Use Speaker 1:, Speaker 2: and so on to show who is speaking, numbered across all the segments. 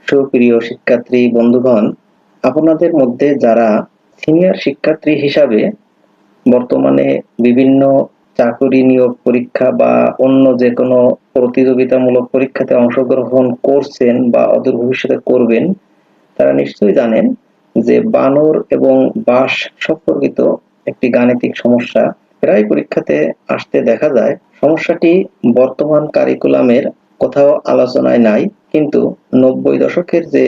Speaker 1: সুপ্রিয় শিক্ষার্থী বন্ধুগণ, আপনাদের মধ্যে যারা সিনিয়র শিক্ষার্থী হিসাবে বর্তমানে বিভিন্ন চাকরি নিয়োগ পরীক্ষা বা অন্য যে কোনো প্রতিযোগিতামূলক পরীক্ষাতে অংশগ্রহণ করছেন বা অদূর ভবিষ্যতে করবেন, তারা নিশ্চয়ই জানেন যে বানর এবং বাঁশ সম্পর্কিত একটি গাণিতিক সমস্যা প্রায় পরীক্ষাতে আসতে দেখা যায়। সমস্যাটি বর্তমান কারিকুলামের কোথাও আলোচনায় নাই, কিন্তু 90 দশকের যে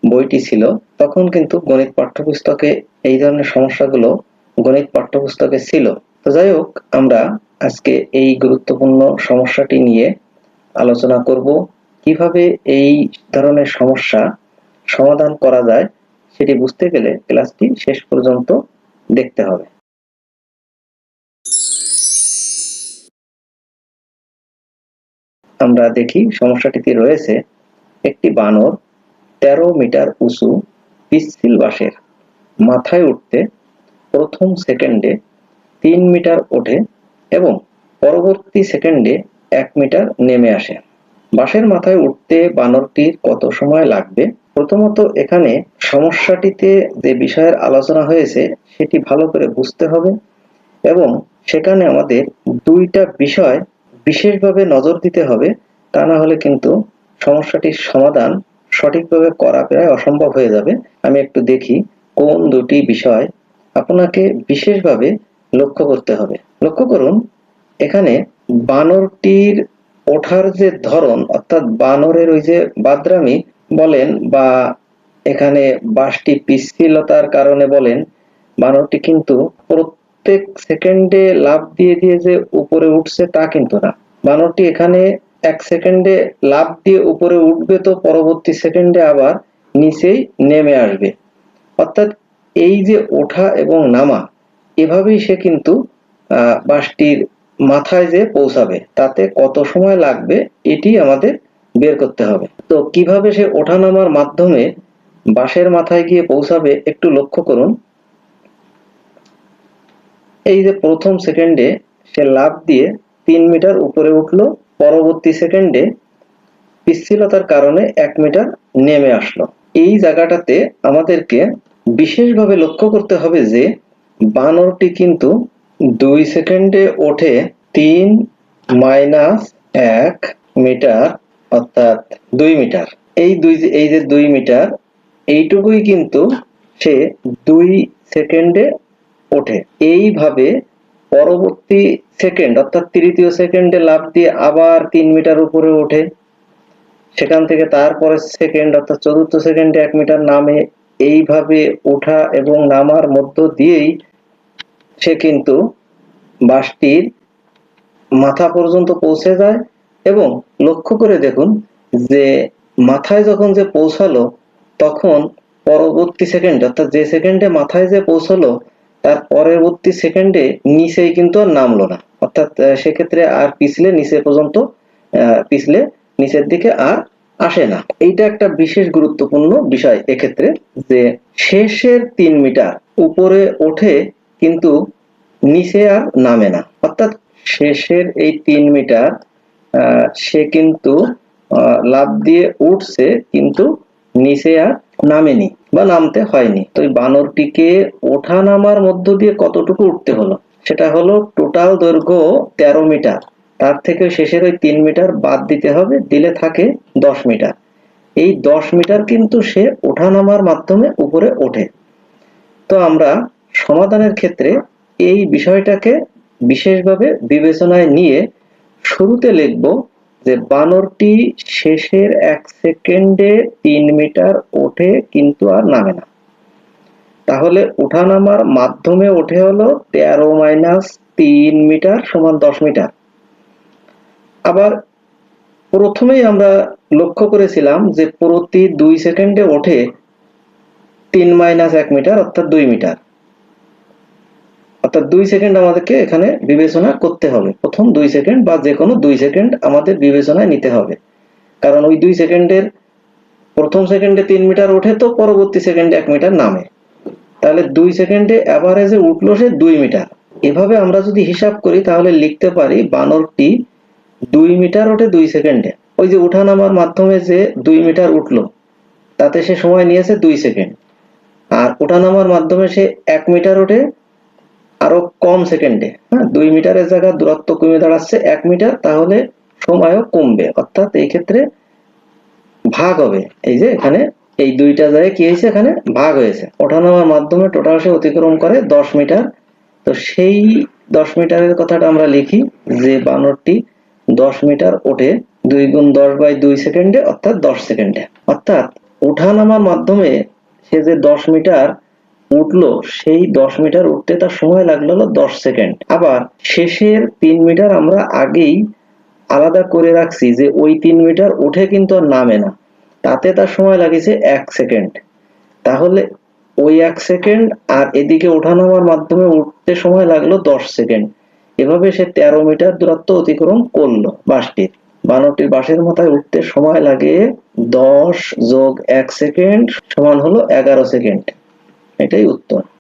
Speaker 1: বইটি ছিল তখন কিন্তু গণিত পাঠ্যপুস্তকে এই ধরনের সমস্যাগুলো গণিত পাঠ্যপুস্তকে ছিল। তো যাই হোক, আমরা আজকে এই গুরুত্বপূর্ণ সমস্যাটি নিয়ে আলোচনা করব। কিভাবে এই ধরনের সমস্যা সমাধান করা যায় সেটি বুঝতে গেলে ক্লাসটি শেষ পর্যন্ত দেখতে হবে। আমরা দেখি সমস্যাটিতে রয়েছে একটি বানর 13 মিটার উঁচু পিচ্ছিল বাঁশের মাথায় উঠতে প্রথম সেকেন্ডে 3 মিটার ওঠে এবং পরবর্তী সেকেন্ডে 1 মিটার নেমে আসে। বাঁশের মাথায় উঠতে বানরটির কত সময় লাগবে? প্রথমত এখানে সমস্যাটিতে যে বিষয়ের আলোচনা হয়েছে সেটি ভালো করে বুঝতে হবে এবং সেখানে আমাদের দুইটা বিষয় বিশেষভাবে নজর দিতে হবে, তা না হলে কিন্তু সমস্যাটির সমাধান সঠিকভাবে করা প্রায় অসম্ভব হয়ে যাবে। আমি একটু দেখি কোন দুটি বিষয় আপনাকে বিশেষভাবে লক্ষ্য করতে হবে। লক্ষ্য করুন, এখানে বানরটির ওঠার যে ধরন, অর্থাৎ বানরের ওই যে বাদরামি বলেন বা এখানে বাঁশটি পিচ্ছিলতার কারণে বলেন, বানরটি কিন্তু প্রত্যেক সেকেন্ডে লাফ দিয়ে দিয়ে যে উপরে উঠছে তা কিন্তু না। বানরটি এখানে 1 সেকেন্ডে লাফ দিয়ে উপরে উঠবে, তো পরবর্তী সেকেন্ডে আবার নিচেই নেমে আসবে। অর্থাৎ এই যে ওঠা এবং নামা, এভাবেই সে কিন্তু বাঁশটির মাথায় যে পৌঁছাবে, তাতে কত সময় লাগবে এটি আমাদের বের করতে হবে। তো কিভাবে সে ওঠানামার মাধ্যমে বাঁশের মাথায় গিয়ে পৌঁছাবে একটু লক্ষ্য করুন। এই যে প্রথম সেকেন্ডে সে লাফ দিয়ে 3 মিটার উপরে উঠলো, পরবর্তী সেকেন্ডে পিচ্ছিলতার কারণে 1 মিটার নেমে আসলো। এই জায়গাটাতে আমাদেরকে বিশেষভাবে লক্ষ্য করতে হবে যে বানরটি কিন্তু 2 সেকেন্ডে ওঠে 3 মাইনাস 1 মিটার, অর্থাৎ 2 মিটার। এই যে 2 মিটার, এইটুকুই কিন্তু সে 2 সেকেন্ডে ওঠে। এইভাবে পরবর্তী সেকেন্ড অর্থাৎ তৃতীয় সেকেন্ডে লাফ দিয়ে আবার 3 মিটার উপরে ওঠে, সেখান থেকে তারপরে সেকেন্ড অর্থাৎ চতুর্থ সেকেন্ডে 1 মিটার নামে। এইভাবে ওঠা এবং নামার মধ্য দিয়েই সে কিন্তু বাঁশটির মাথা পর্যন্ত পৌঁছে যায়। এবং লক্ষ্য করে দেখুন যে মাথায় যখন যে পৌঁছালো, তখন পরবর্তী সেকেন্ড অর্থাৎ যে সেকেন্ডে মাথায় যে পৌঁছালো তার পরবর্তী সেকেন্ডে নিচেই কিন্তু আর নামলো না, অর্থাৎ সেক্ষেত্রে আর পিছলে নিচে পর্যন্ত পিছলে নিচের দিকে আর আসে না। এইটা একটা বিশেষ গুরুত্বপূর্ণ বিষয় এক্ষেত্রে, যে শেষের 3 মিটার উপরে ওঠে কিন্তু নিচে আর নামে না। অর্থাৎ শেষের এই 3 মিটার সে কিন্তু লাফ দিয়ে উঠছে কিন্তু নিচে আর নামেনি বা নামতে হয়নি। তো এই বানরটিকে ওঠা নামার মধ্য দিয়ে কতটুকু উঠতে হলো, সেটা হলো টোটাল দৈর্ঘ্য 13 মিটার, তার থেকে শেষের ওই 3 মিটার বাদ দিতে হবে, দিলে থাকে 10 মিটার। এই 10 মিটার কিন্তু সে ওঠা নামার মাধ্যমে উপরে ওঠে। তো আমরা সমাধানের ক্ষেত্রে এই বিষয়টাকে বিশেষভাবে বিবেচনায় নিয়ে শুরুতে লিখব যে বানরটি শেষের 1 সেকেন্ডে 3 মিটার ওঠে কিন্তু আর নামে না। তাহলে ওঠানামার মাধ্যমে ওঠে হলো 13 মাইনাস 3 মিটার সমান 10 মিটার। আবার প্রথমেই আমরা লক্ষ্য করেছিলাম যে প্রতি 2 সেকেন্ডে ওঠে 3 মাইনাস 1 মিটার অর্থাৎ 2 মিটার, অর্থাৎ 2 সেকেন্ড আমাদেরকে এখানে বিবেচনা করতে হবে। প্রথম 2 সেকেন্ড বা যে কোনো 2 সেকেন্ড আমাদের বিবেচনায় নিতে হবে, কারণ ওই 2 সেকেন্ডের প্রথম সেকেন্ডে 3 মিটার ওঠে, তো পরবর্তী সেকেন্ডে 1 মিটার নামে, তাহলে 2 সেকেন্ডে অ্যাভারেজে উঠলো সে 2 মিটার। এভাবে আমরা যদি হিসাব করি তাহলে লিখতে পারি বানরটি 2 মিটার ওঠে 2 সেকেন্ডে। ওই যে ওঠা নামার মাধ্যমে যে 2 মিটার উঠলো, তাতে সে সময় নিয়েছে 2 সেকেন্ড, আর ওঠানামার মাধ্যমে সে 1 মিটার ওঠে আরো কম সেকেন্ডে। হ্যাঁ, 2 মিটারের জায়গায় দূরত্ব কমে দাঁড়াচ্ছে 1 মিটার, তাহলে সময়ও কমবে, অর্থাৎ এই ক্ষেত্রে ভাগ হবে। এই যে এখানে এই দুইটা জায়গায় কি হয়েছে, এখানে ভাগ হয়েছে। ওঠানামার মাধ্যমে টোটাল সে অতিক্রম করে 10 মিটার। তো সেই 10 মিটারের কথাটা আমরা লিখি যে বানরটি 10 মিটার ওঠে 2 গুণ 10/2 সেকেন্ডে, অর্থাৎ 10 সেকেন্ডে। অর্থাৎ ওঠানামার মাধ্যমে সে যে 10 মিটার উঠলো, সেই 10 মিটার উঠতে তার সময় লাগলো হলো 10 সেকেন্ড। আবার শেষের 3 মিটার আমরা আগেই আলাদা করে রাখছি যে ওই 3 মিটার উঠে কিন্তু আর নামে না, তাতে তার সময় লাগেছে 1 সেকেন্ড। তাহলে ওই 1 সেকেন্ড আর এদিকে ওঠানামার মাধ্যমে উঠতে সময় লাগলো 10 সেকেন্ড। এভাবে সে 13 মিটার দূরত্ব অতিক্রম করলো বাসটির। বানরটির বাসের মাথায় উঠতে সময় লাগে 10 যোগ 1 সেকেন্ড সমান হলো 11 সেকেন্ড। এটাই উত্তর।